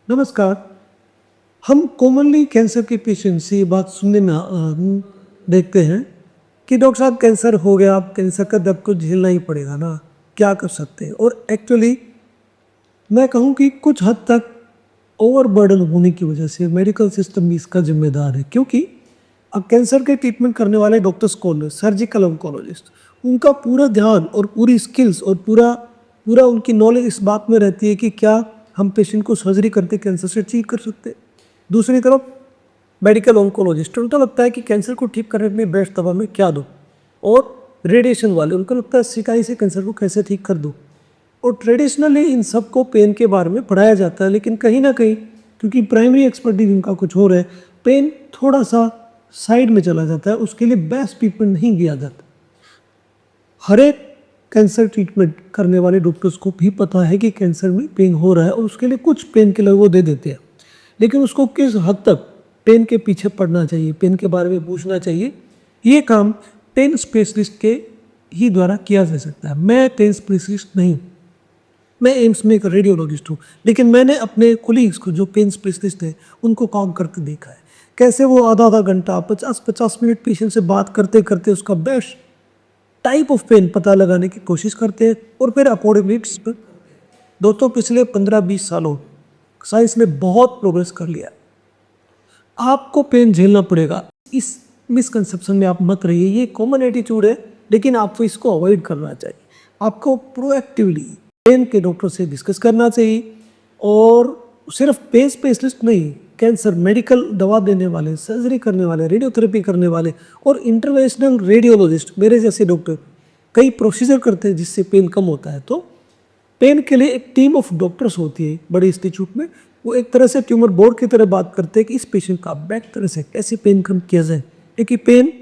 नमस्कार। हम commonly cancer के पेशेंट से ये बात सुनने में देखते हैं कि डॉक्टर साहब कैंसर हो गया, अब कैंसर का दर्द को झेलना ही पड़ेगा ना, क्या कर सकते हैं। और एक्चुअली मैं कहूँ कि कुछ हद तक ओवरबर्डन होने की वजह से मेडिकल सिस्टम भी इसका जिम्मेदार है, क्योंकि अब कैंसर के ट्रीटमेंट करने वाले डॉक्टर्स कौन है? Surgical oncologist. उनका पूरा ध्यान और पूरी स्किल्स और पूरा पूरा उनकी नॉलेज इस बात में रहती है कि क्या हम पेशेंट को सर्जरी करके कैंसर से ठीक कर सकते हैं। दूसरी तरफ मेडिकल ऑन्कोलॉजिस्ट, उनको लगता है कि कैंसर को ठीक करने में बेस्ट दवा में क्या दूँ। और रेडिएशन वाले, उनको लगता है सिकाई से कैंसर को कैसे ठीक कर दूँ। और ट्रेडिशनली इन सबको पेन के बारे में पढ़ाया जाता है, लेकिन कहीं ना कहीं क्योंकि प्राइमरी एक्सपर्टीज उनका कुछ और है, पेन थोड़ा सा साइड में चला जाता है, उसके लिए बेस्ट ट्रीटमेंट नहीं किया जाता। हर एक कैंसर ट्रीटमेंट करने वाले डॉक्टर्स को भी पता है कि कैंसर में पेन हो रहा है और उसके लिए कुछ पेन किलर वो दे देते हैं, लेकिन उसको किस हद तक पेन के पीछे पड़ना चाहिए, पेन के बारे में पूछना चाहिए, ये काम पेन स्पेशलिस्ट के ही द्वारा किया जा सकता है। मैं पेन स्पेशलिस्ट नहीं, मैं एम्स में एक रेडियोलॉजिस्ट हूँ, लेकिन मैंने अपने कोलीग्स को जो पेन स्पेशलिस्ट हैं उनको काम करके देखा है, कैसे वो आधा आधा घंटा 50-50 मिनट पेशेंट से बात करते करते उसका बेस्ट टाइप ऑफ पेन पता लगाने की कोशिश करते हैं और फिर अकॉर्डिंगली। दोस्तों, पिछले 15-20 सालों साइंस ने बहुत प्रोग्रेस कर लिया। आपको पेन झेलना पड़ेगा, इस मिसकंसेप्शन में आप मत रहिए। ये कॉमन एटीट्यूड है, लेकिन आपको इसको अवॉइड करना चाहिए। आपको प्रोएक्टिवली पेन के डॉक्टर से डिस्कस करना चाहिए। और सिर्फ पेन स्पेशलिस्ट नहीं, कैंसर मेडिकल दवा देने वाले, सर्जरी करने वाले, रेडियोथेरेपी करने वाले और इंटरवेंशनल रेडियोलॉजिस्ट मेरे जैसे डॉक्टर कई प्रोसीजर करते हैं जिससे पेन कम होता है। तो पेन के लिए एक टीम ऑफ डॉक्टर्स होती है बड़े इंस्टीट्यूट में, वो एक तरह से ट्यूमर बोर्ड की तरह बात करते हैं कि इस पेशेंट का बेस्ट तरह से कैसे पेन कम किया जाए। क्योंकि पेन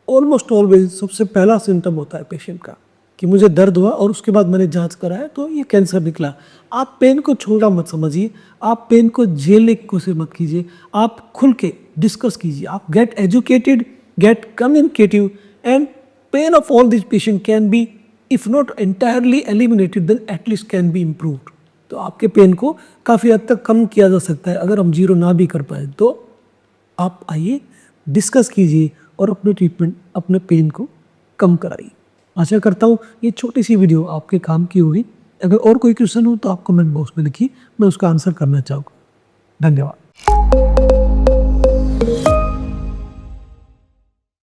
ऑलमोस्ट ऑलवेज सबसे पहला सिम्टम होता है पेशेंट का कि मुझे दर्द हुआ और उसके बाद मैंने जांच कराया तो ये कैंसर निकला। आप पेन को छोटा मत समझिए, आप पेन को झेलने की कोशिश मत कीजिए, आप खुल के डिस्कस कीजिए। आप get educated, get communicative, and pain of all this patient can be if not entirely eliminated then at least can be improved. तो आपके पेन को काफ़ी हद तक कम किया जा सकता है। अगर हम जीरो ना भी कर पाए तो आप आइए, डिस्कस कीजिए और अपने ट्रीटमेंट, अपने पेन को कम कराइए। आशा करता हूँ ये छोटी सी वीडियो आपके काम की होगी। अगर और कोई क्वेश्चन हो तो आप कमेंट बॉक्स में लिखिए, मैं उसका आंसर करना चाहूँगा। धन्यवाद।